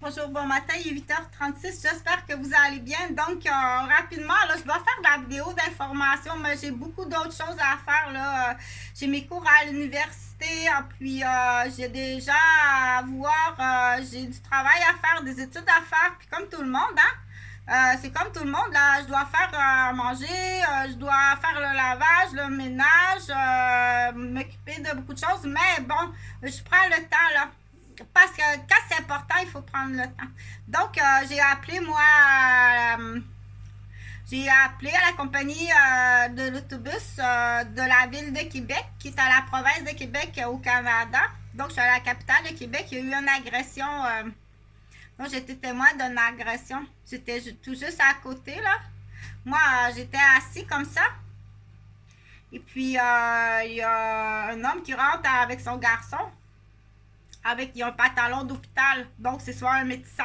Bonjour, bon matin, il est 8h36. J'espère que vous allez bien. Donc, rapidement, là, je dois faire de la vidéo d'information, mais j'ai beaucoup d'autres choses à faire. Là. J'ai mes cours à l'université, puis j'ai déjà à voir, j'ai du travail à faire, des études à faire, puis comme tout le monde, hein. C'est comme tout le monde, là, je dois faire à manger, je dois faire le lavage, le ménage, m'occuper de beaucoup de choses, mais bon, je prends le temps, là. Parce que quand c'est important, il faut prendre le temps. Donc, j'ai appelé, moi, j'ai appelé à la compagnie de l'autobus de la ville de Québec, qui est à la province de Québec au Canada. Donc, je suis à la capitale de Québec. Il y a eu une agression. Donc, j'étais témoin d'une agression. J'étais tout juste à côté, là. Moi, j'étais assis comme ça. Et puis, il y a un homme qui rentre avec son garçon. Il a un pantalon d'hôpital. Donc, c'est soit un médecin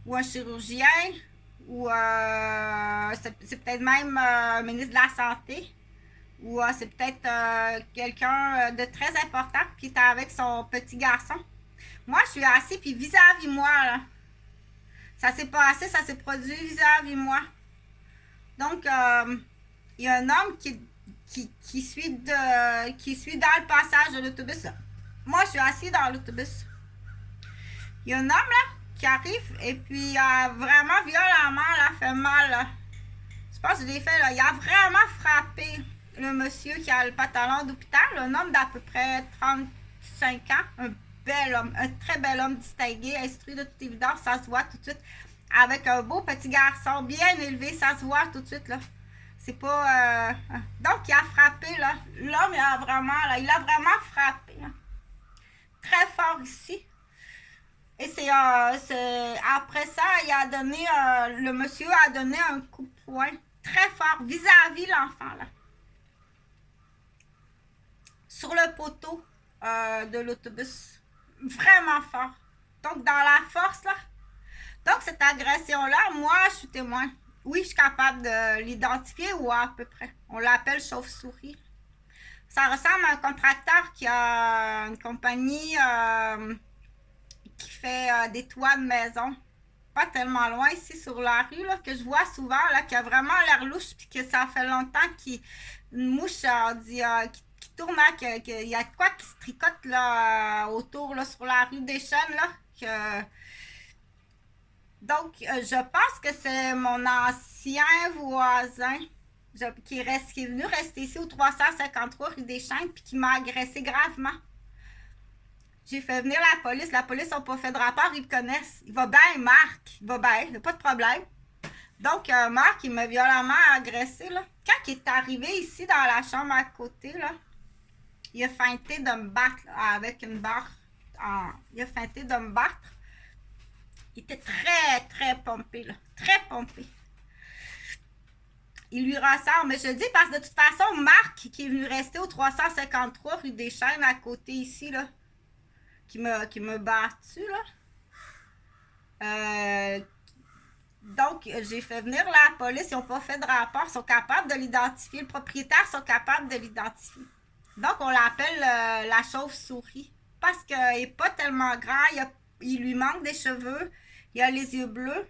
ou un chirurgien ou c'est peut-être même un ministre de la Santé ou c'est peut-être quelqu'un de très important qui est avec son petit garçon. Moi, je suis assis, puis vis-à-vis moi, là, ça s'est passé, ça s'est produit vis-à-vis moi. Donc, il y a un homme qui suit dans le passage de l'autobus. Moi, je suis assis dans l'autobus. Il y a un homme là qui arrive et puis vraiment violemment là, fait mal. Là. Je pense que je l'ai fait là. Il a vraiment frappé le monsieur qui a le pantalon d'hôpital, un homme d'à peu près 35 ans, un bel homme, un très bel homme distingué, instruit de toute évidence, ça se voit tout de suite, avec un beau petit garçon bien élevé, ça se voit tout de suite là. C'est pas. Donc il a frappé là. L'homme il a vraiment frappé. Là. Très fort ici. Et c'est après ça, le monsieur a donné un coup de poing très fort vis-à-vis l'enfant, là. Sur le poteau de l'autobus. Vraiment fort. Donc, dans la force, là. Donc, cette agression-là, moi, je suis témoin. Oui, je suis capable de l'identifier ou à peu près. On l'appelle chauve-souris. Ça ressemble à un contracteur qui a une compagnie qui fait des toits de maison. Pas tellement loin ici sur la rue, là, que je vois souvent, là, qui a vraiment l'air louche, puis que ça fait longtemps une mouche qui tourne, là, qu'il y a de quoi qui se tricote là, autour, là, sur la rue des Chênes, là. Donc, je pense que c'est mon ancien voisin qui est venu rester ici au 353 rue des Chênes, puis qui m'a agressé gravement. J'ai fait venir la police. La police n'a pas fait de rapport, ils le connaissent. Il va bien, Marc. Il va bien, il n'y a pas de problème. Donc, Marc, il m'a violemment agressé. Là. Quand il est arrivé ici dans la chambre à côté, là, il a feinté de me battre là, avec une barre. Il a feinté de me battre. Il était très, très pompé. Là. Très pompé. Il lui ressemble. Mais je dis parce que de toute façon, Marc, qui est venu rester au 353 rue des Chênes à côté ici, là, qui m'a battu, là. Donc, j'ai fait venir la police, ils n'ont pas fait de rapport, ils sont capables de l'identifier, le propriétaire sont capables de l'identifier. Donc, on l'appelle la chauve-souris, parce qu'il n'est pas tellement grand, il lui manque des cheveux, il a les yeux bleus.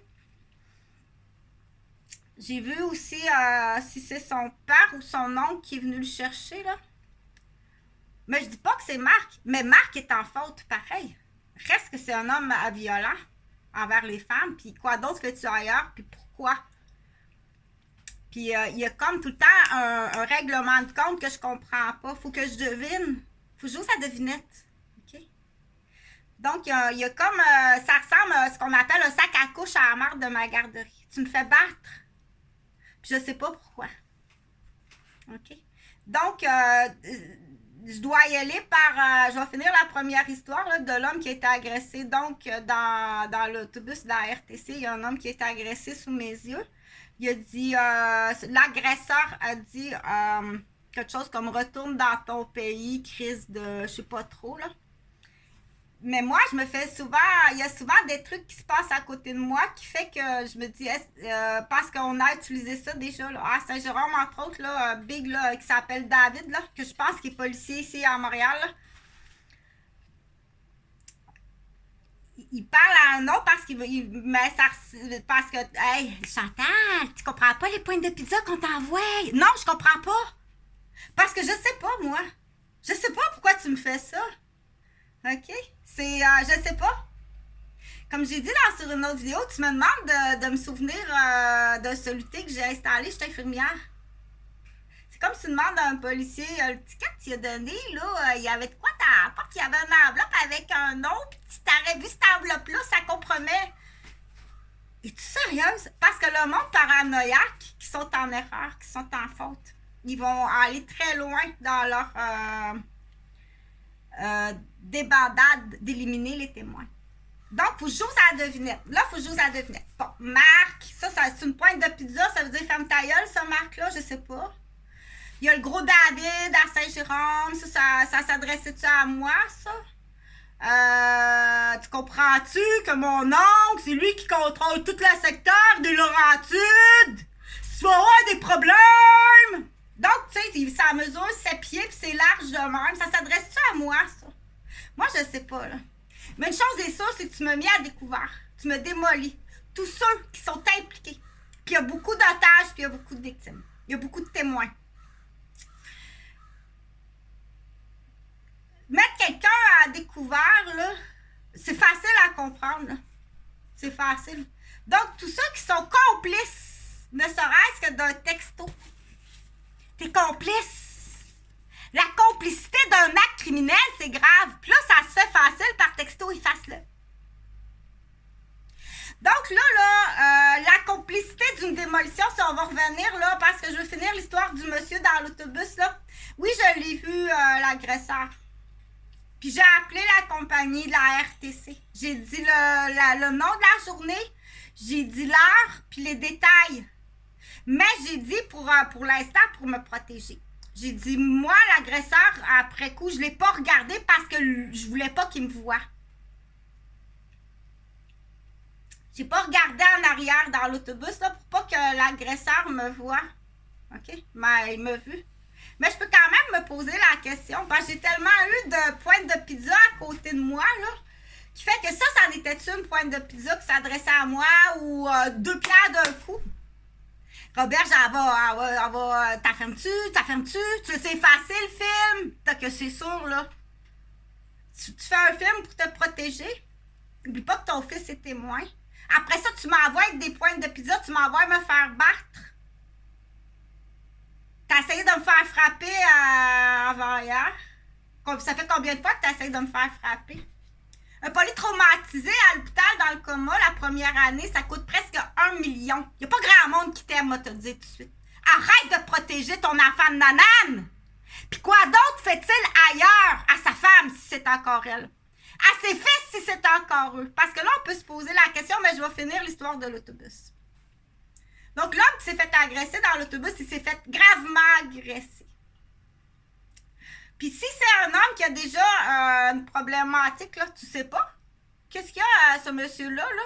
J'ai vu aussi si c'est son père ou son oncle qui est venu le chercher, là. Mais je dis pas que c'est Marc, mais Marc est en faute pareil. Reste que c'est un homme violent envers les femmes, puis quoi d'autre fais-tu ailleurs, puis pourquoi? Puis il y a comme tout le temps un règlement de compte que je comprends pas. Faut que je devine. Faut que je joue sa devinette. OK? Donc, il y a comme. Ça ressemble à ce qu'on appelle un sac à couche à la marque de ma garderie. Tu me fais battre. Puis je sais pas pourquoi. OK? Donc, je dois y aller par. Je vais finir la première histoire là, de l'homme qui a été agressé. Donc, dans l'autobus de la RTC, il y a un homme qui a été agressé sous mes yeux. Il a dit. L'agresseur a dit quelque chose comme retourne dans ton pays, crise de. Je sais pas trop, là. Mais moi, je me fais souvent. Il y a souvent des trucs qui se passent à côté de moi qui fait que je me dis. Parce qu'on a utilisé ça déjà. Là, à Saint-Jérôme, entre autres, là, Big, là, qui s'appelle David, là, que je pense qu'il est policier ici à Montréal. Là. il parle à un autre parce qu'il veut, mais ça, parce que, hey, Chantal, tu comprends pas les pointes de pizza qu'on t'envoie? Non, je comprends pas. Parce que je sais pas, moi. Je sais pas pourquoi tu me fais ça. OK? Je sais pas. Comme j'ai dit sur une autre vidéo, tu me demandes de me souvenir de celui-là que j'ai installé, je suis infirmière. C'est comme si tu demandes à un policier, le ticket que tu as donné, là, il y avait de quoi dans la porte? Il y avait une enveloppe avec un nom, puis tu t'aurais vu cette enveloppe-là, ça compromet. Es-tu sérieuse? Parce que le monde paranoïaque, qui sont en erreur, qui sont en faute, ils vont aller très loin dans leur débandade d'éliminer les témoins. Donc, il faut que je joue à la devinette. Là, il faut que je joue à la devinette. Bon, Marc, ça c'est une pointe de pizza, ça veut dire ferme ta gueule, ça, Marc-là, je sais pas. Il y a le gros David à Saint-Jérôme, ça s'adressait-tu à moi, ça? Tu comprends-tu que mon oncle, c'est lui qui contrôle tout le secteur des Laurentides? Tu vas avoir des problèmes! Donc, tu sais, ça mesure 7 pieds puis c'est large de même. Ça s'adresse-tu à moi, ça? Moi, je sais pas, là. Mais une chose est sûre, c'est que tu me mets à découvert. Tu me démolis. Tous ceux qui sont impliqués. Puis il y a beaucoup d'otages, puis il y a beaucoup de victimes. Il y a beaucoup de témoins. Mettre quelqu'un à découvert, là, c'est facile à comprendre, là. C'est facile. Donc, tous ceux qui sont complices, ne serait-ce que d'un texto, t'es complice. La complicité d'un acte criminel, c'est grave. Puis là, ça se fait facile par texto, efface-le. Donc là, la complicité d'une démolition, si on va revenir là, parce que je veux finir l'histoire du monsieur dans l'autobus, là. Oui, je l'ai vu, l'agresseur. Puis j'ai appelé la compagnie de la RTC. J'ai dit le nom de la journée, j'ai dit l'heure, puis les détails. Mais j'ai dit pour l'instant, pour me protéger. J'ai dit, moi, l'agresseur, après coup, je ne l'ai pas regardé parce que je voulais pas qu'il me voie. J'ai pas regardé en arrière dans l'autobus là, pour pas que l'agresseur me voie. OK? Mais il m'a vu. Mais je peux quand même me poser la question, parce que j'ai tellement eu de pointes de pizza à côté de moi, là, qui fait que ça en était-tu une pointe de pizza qui s'adressait à moi ou 2 pierres d'un coup? Robert, elle va, t'affirmes-tu? C'est facile, film. T'as que c'est sûr, là. Tu fais un film pour te protéger. N'oublie pas que ton fils est témoin. Après ça, tu m'envoies avec des pointes de pizza, tu m'envoies me faire battre. T'as essayé de me faire frapper avant hier. Ça fait combien de fois que t'as essayé de me faire frapper? Un polytraumatisé à l'hôpital dans le coma la première année, ça coûte presque 1 million. Il n'y a pas grand monde qui t'aime, moi, te le dire tout de suite. Arrête de protéger ton enfant de nanane! Puis quoi d'autre fait-il ailleurs à sa femme, si c'est encore elle? À ses fils, si c'est encore eux? Parce que là, on peut se poser la question, mais je vais finir l'histoire de l'autobus. Donc, l'homme qui s'est fait agresser dans l'autobus, il s'est fait gravement agresser. Puis si c'est un homme qui a déjà une problématique, là, tu sais pas, qu'est-ce qu'il y a à ce monsieur-là, là,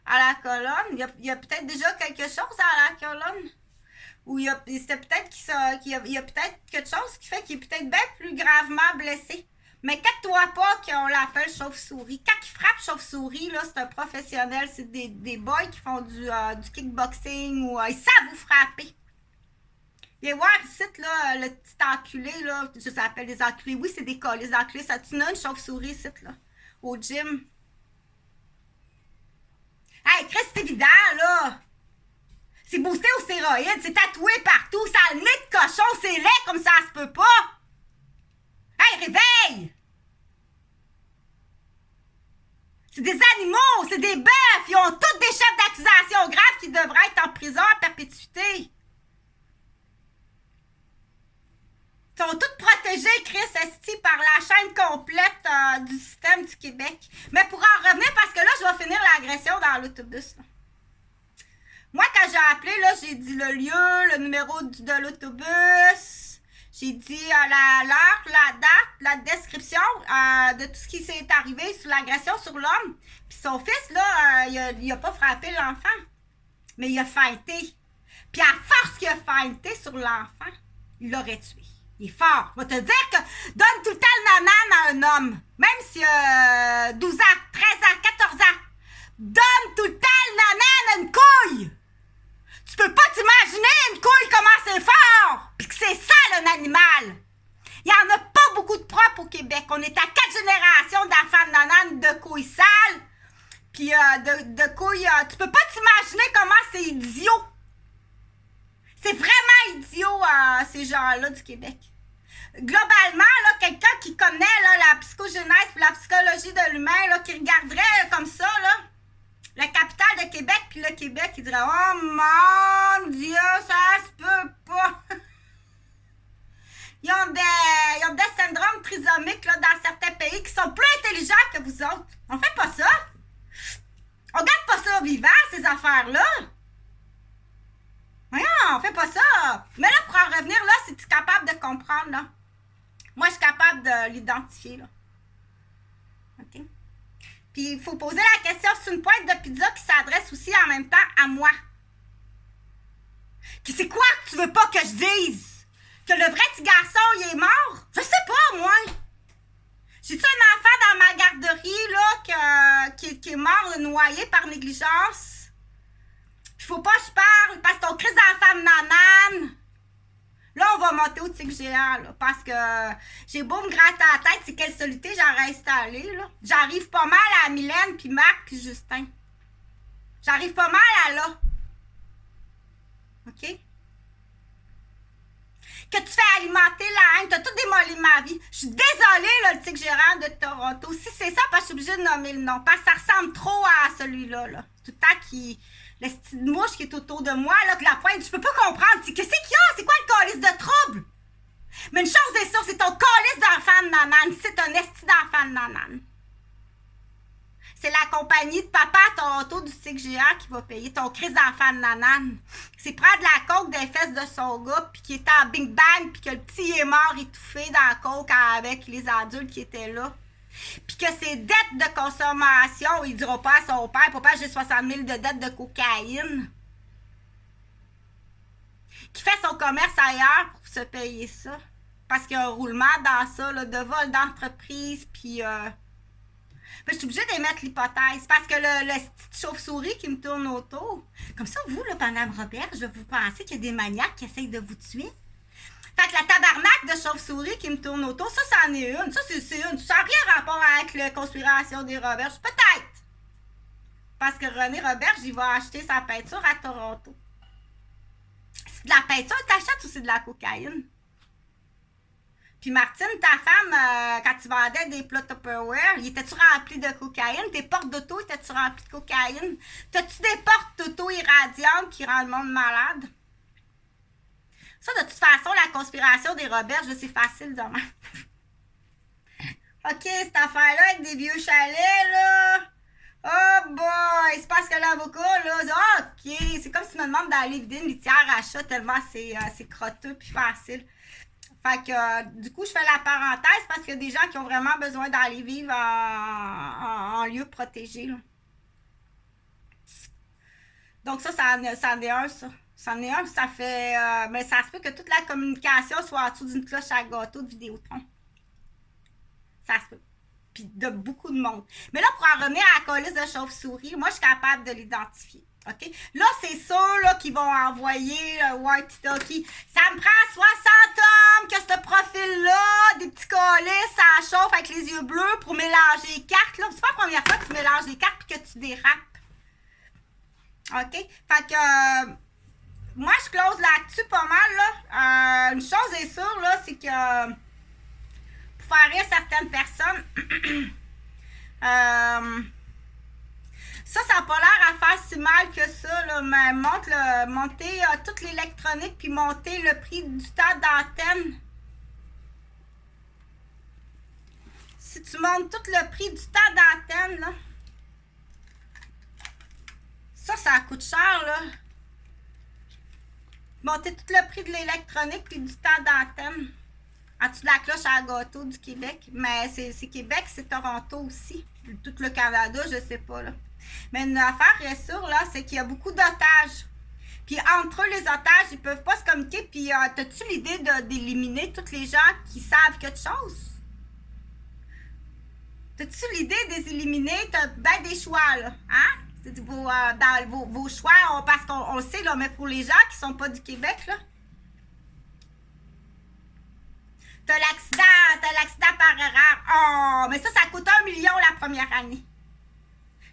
à la colonne? Il y a peut-être déjà quelque chose à la colonne. Ou c'était peut-être qu'il y a peut-être quelque chose qui fait qu'il est peut-être bien plus gravement blessé. Mais calme-toi pas qu'on l'appelle chauve-souris. Quand il frappe chauve-souris, là, c'est un professionnel. C'est des boys qui font du kickboxing ou ils savent vous frapper. Viens voir ici, là, le petit enculé, là. Je s'appelle des enculés. Oui, c'est des cas, les enculés. Ça, tu n'as une chauve-souris ici, là, au gym. Hey, Chris, c'est évident, là. C'est boosté aux stéroïdes, c'est tatoué partout. Ça a le nez de cochon, c'est laid comme ça se peut pas. Hey, réveille! C'est des animaux, c'est des bœufs. Ils ont tous des chefs d'accusation graves qui devraient être en prison à perpétuité. Ils sont tous protégés, Chris Esti, par la chaîne complète du système du Québec. Mais pour en revenir, parce que là, je vais finir l'agression dans l'autobus. Moi, quand j'ai appelé, là, j'ai dit le lieu, le numéro de l'autobus. J'ai dit l'heure, la date, la description de tout ce qui s'est arrivé sur l'agression sur l'homme. Puis son fils, là, il a pas frappé l'enfant, mais il a feinté. Puis à force qu'il a feinté sur l'enfant, il l'aurait tué. Il est fort. Je vais te dire que donne tout le temps le nanan à un homme. Même si 12 ans, 13 ans, 14 ans. Donne tout le temps le nanan à une couille. Tu peux pas t'imaginer une couille comment c'est fort. Puis que c'est sale un animal. Il y en a pas beaucoup de propres au Québec. On est à 4 générations d'enfants de nanan de couilles sales. Puis de couilles... tu peux pas t'imaginer comment c'est idiot. C'est vraiment idiot, ces gens-là du Québec. Globalement, là, quelqu'un qui connaît là, la psychogénèse et la psychologie de l'humain, là, qui regarderait comme ça, là, la capitale de Québec, puis le Québec, il dirait « Oh mon Dieu, ça se peut pas! » Ils ont des syndromes trisomiques là, dans certains pays qui sont plus intelligents que vous autres. On fait pas ça. On garde pas ça vivant, ces affaires-là. Voyons, on fait pas ça. Mais là, pour en revenir, là, si tu es capable de comprendre, là. Moi, je suis capable de l'identifier, là. OK? Puis, il faut poser la question, c'est une pointe de pizza qui s'adresse aussi en même temps à moi. C'est quoi que tu veux pas que je dise? Que le vrai petit garçon, il est mort? Je sais pas, moi. J'ai-tu un enfant dans ma garderie, là, qui est mort noyé par négligence? Il faut pas que je parle, parce que ton crise d'enfant de nanan. Là, on va monter au tigre géant, là, parce que j'ai beau me gratter la tête, c'est quelle solité j'aurais installé, là. J'arrive pas mal à Mylène, puis Marc, puis Justin. J'arrive pas mal à là. OK? Que tu fais alimenter la haine, t'as tout démoli ma vie. Je suis désolée, là, le tigre géant de Toronto. Si c'est ça, parce que je suis obligée de nommer le nom, parce que ça ressemble trop à celui-là, là. Tout le temps qui... Le style de mouche qui est autour de moi, là, que la pointe, je peux pas comprendre. Qu'est-ce qu'il y a? C'est quoi le calice de trouble? Mais une chose est sûre, c'est ton calice d'enfant de nanan. C'est un esti d'enfant de nanan. C'est la compagnie de papa à Toronto du tigre géant qui va payer ton crise d'enfant de nanan. C'est prendre la coke des fesses de son gars, puis qui était en bing bang, puis que le petit est mort étouffé dans la coke avec les adultes qui étaient là. Puis que ses dettes de consommation, il dira pas à son père, papa, j'ai 60 000 de dettes de cocaïne. Qui fait son commerce ailleurs pour se payer ça. Parce qu'il y a un roulement dans ça, là, de vol d'entreprise, puis... je suis obligée d'émettre l'hypothèse, parce que le petit chauve-souris qui me tourne autour... Comme ça, vous, là, Madame Roberge, vous pensez qu'il y a des maniaques qui essayent de vous tuer? Fait que la tabarnak de chauve-souris qui me tourne autour, ça, c'en est une. Ça, c'est une. Ça n'a rien rapport avec la conspiration des Roberges. Peut-être. Parce que René Roberge, il va acheter sa peinture à Toronto. C'est de la peinture que t'achètes ou c'est de la cocaïne? Puis Martine, ta femme, quand tu vendais des plats Tupperware, était-tu rempli de cocaïne? Tes portes d'auto, étaient-tu remplies de cocaïne? T'as-tu des portes d'auto irradiantes qui rendent le monde malade? Ça, de toute façon, la conspiration des Roberges, c'est facile demain. OK, cette affaire-là avec des vieux chalets, là. Oh boy! C'est parce que l'avocat, là, OK, c'est comme si tu me demandes d'aller vider une litière à chat tellement c'est crotteux puis facile. Fait que, du coup, je fais la parenthèse parce qu'il y a des gens qui ont vraiment besoin d'aller vivre en lieu protégé, là. Donc ça en est un, ça. C'en est un, ça fait... mais ça se peut que toute la communication soit en dessous d'une cloche à gâteau de Vidéotron. Ça se peut. Puis de beaucoup de monde. Mais là, pour en revenir à la colisse de chauve-souris, moi, je suis capable de l'identifier. OK? Là, c'est sûr là, qu'ils vont envoyer le walkie-talkie. Ça me prend 60 hommes que ce profil-là, des petits colis, ça chauffe avec les yeux bleus pour mélanger les cartes. Là. C'est pas la première fois que tu mélanges les cartes et que tu dérapes. OK? Fait que... moi, je close là-dessus pas mal, là. Une chose est sûre, là, c'est que pour faire rire certaines personnes, ça n'a pas l'air à faire si mal que ça, là, mais monter toute l'électronique puis monter le prix du temps d'antenne. Si tu montes tout le prix du temps d'antenne, là, ça coûte cher, là. Monter tout le prix de l'électronique puis du temps d'antenne. En dessous de la cloche à gâteau du Québec. Mais c'est Québec, c'est Toronto aussi. Tout le Canada, je sais pas, là. Mais une affaire est sûre, là, c'est qu'il y a beaucoup d'otages. Puis entre eux, les otages, ils peuvent pas se communiquer. Puis t'as-tu l'idée d'éliminer tous les gens qui savent quelque chose? T'as-tu l'idée de les éliminer? T'as bien des choix, là. Hein? Dans vos choix, parce qu'on le sait, là, mais pour les gens qui sont pas du Québec, là. T'as l'accident par erreur. Oh, mais ça coûte 1 million la première année.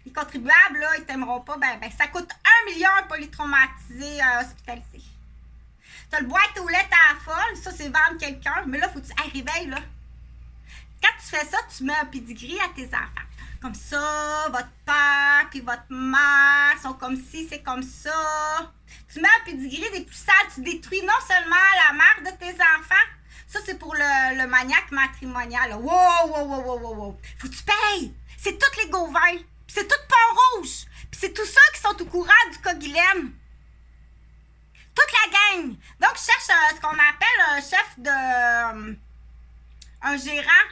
Les contribuables, là, ils t'aimeront pas. Ben, ça coûte 1 million un polytraumatisé hospitalisé. T'as le boîte aux lettres à la folle. Ça, c'est vendre quelqu'un. Mais là, faut que tu réveilles, là. Quand tu fais ça, tu mets un pedigree à tes enfants. Comme ça, votre père et votre mère sont comme ci, c'est comme ça. Tu mets un pedigree des plus sales. Tu détruis non seulement la mère de tes enfants. Ça, c'est pour le maniaque matrimonial. Là. Wow. Faut que tu payes. C'est tous les Gauvin. Puis c'est tout Pont-Rouge. Puis c'est tous ceux qui sont au courant du cas Guylaine. Toute la gang. Donc, je cherche ce qu'on appelle un chef de... un gérant.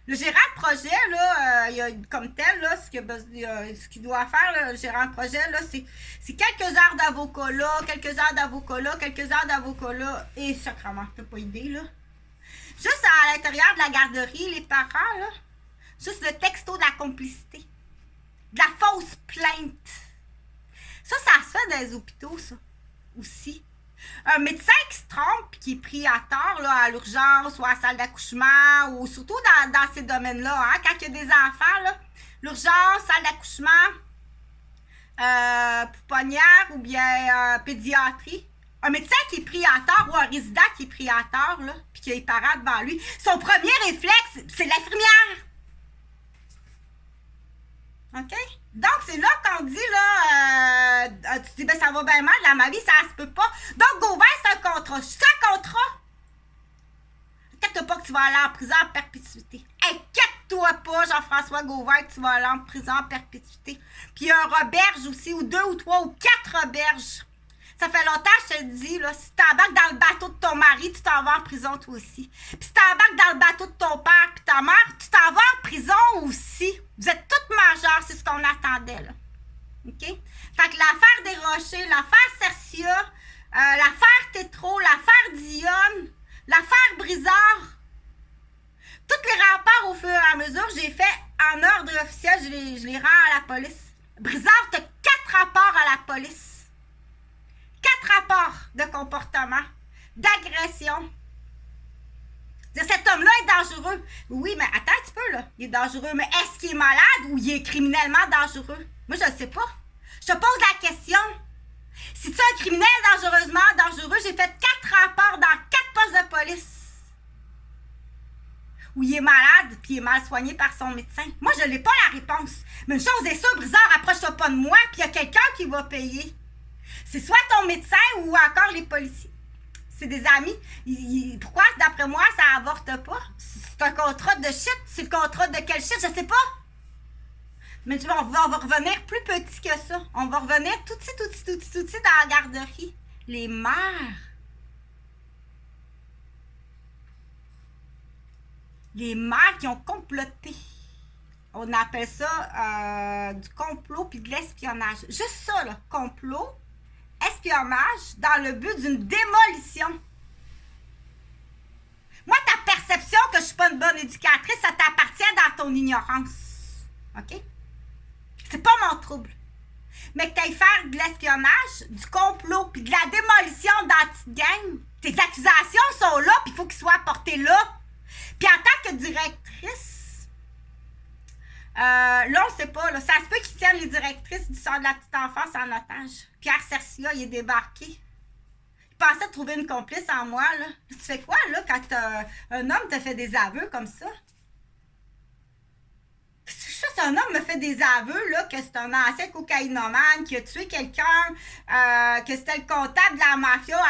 Le gérant de projet, là, il y a comme tel, là, ce qu'il doit faire, là, le gérant de projet, là, c'est quelques heures d'avocat là, quelques heures d'avocat là, quelques heures d'avocat là, et sacrément, t'as pas idée, là. Juste à l'intérieur de la garderie, les parents, là, juste le texto de la complicité, de la fausse plainte. Ça se fait dans les hôpitaux, ça, aussi. Un médecin qui se trompe et qui est pris à tort là, à l'urgence ou à la salle d'accouchement ou surtout dans ces domaines-là, hein, quand il y a des enfants, là, l'urgence, salle d'accouchement, pouponnière ou bien pédiatrie. Un médecin qui est pris à tort ou un résident qui est pris à tort là, puis qui a les parents devant lui, son premier réflexe, c'est l'infirmière. OK? Donc, c'est là qu'on dit, là, tu dis, ben, ça va bien mal, dans ma vie, ça se peut pas. Donc, Gauvin, c'est un contrat. C'est un contrat. Inquiète-toi pas que tu vas aller en prison en perpétuité. Inquiète-toi pas, Jean-François Gauvin, que tu vas aller en prison en perpétuité. Puis, il y a un Roberge aussi, ou 2 ou 3 ou 4 Roberges. Ça fait longtemps que je te le dis, là, si tu embarques dans le bateau de ton mari, tu t'en vas en prison toi aussi. Puis si tu embarques dans le bateau de ton père puis ta mère, tu t'en vas en prison aussi. Vous êtes toutes majeures, c'est ce qu'on attendait, là. OK? Fait que l'affaire des Rochers, l'affaire Cercia, l'affaire Tétro, l'affaire Dionne, l'affaire Brizard, tous les rapports au fur et à mesure, j'ai fait en ordre officiel, je les rends à la police. Brizard, tu as 4 rapports à la police. 4 rapports de comportement, d'agression. Cet homme-là est dangereux. Oui, mais attends un petit peu, là. Il est dangereux, mais est-ce qu'il est malade ou il est criminellement dangereux? Moi, je ne sais pas. Je te pose la question. Si tu es un criminel dangereusement dangereux, j'ai fait 4 rapports dans 4 postes de police. Où il est malade puis il est mal soigné par son médecin. Moi, je n'ai pas la réponse. Mais une chose est sûre, Brizard, approche-toi pas de moi puis il y a quelqu'un qui va payer. C'est soit ton médecin ou encore les policiers. C'est des amis. Pourquoi, d'après moi, ça avorte pas? C'est un contrat de shit. C'est le contrat de quel shit? Je sais pas. Mais on va revenir plus petit que ça. On va revenir tout de suite dans la garderie. Les mères. Les mères qui ont comploté. On appelle ça du complot puis de l'espionnage. Juste ça, là. Complot, espionnage, dans le but d'une démolition. Moi, ta perception que je suis pas une bonne éducatrice, ça t'appartient dans ton ignorance. OK? C'est pas mon trouble. Mais que tu ailles faire de l'espionnage, du complot, puis de la démolition dans la petite gang, tes accusations sont là, puis il faut qu'ils soient portés là. Puis en tant que directrice, là, on sait pas, là, ça se peut qu'ils tiennent les directrices du centre de la petite enfance en otage. Pierre Cercia, il est débarqué. Il pensait trouver une complice en moi, là. Tu fais quoi, là, quand un homme te fait des aveux comme ça? Si un homme me fait des aveux, là, que c'est un ancien cocaïnomane, qui a tué quelqu'un, que c'était le comptable de la mafia,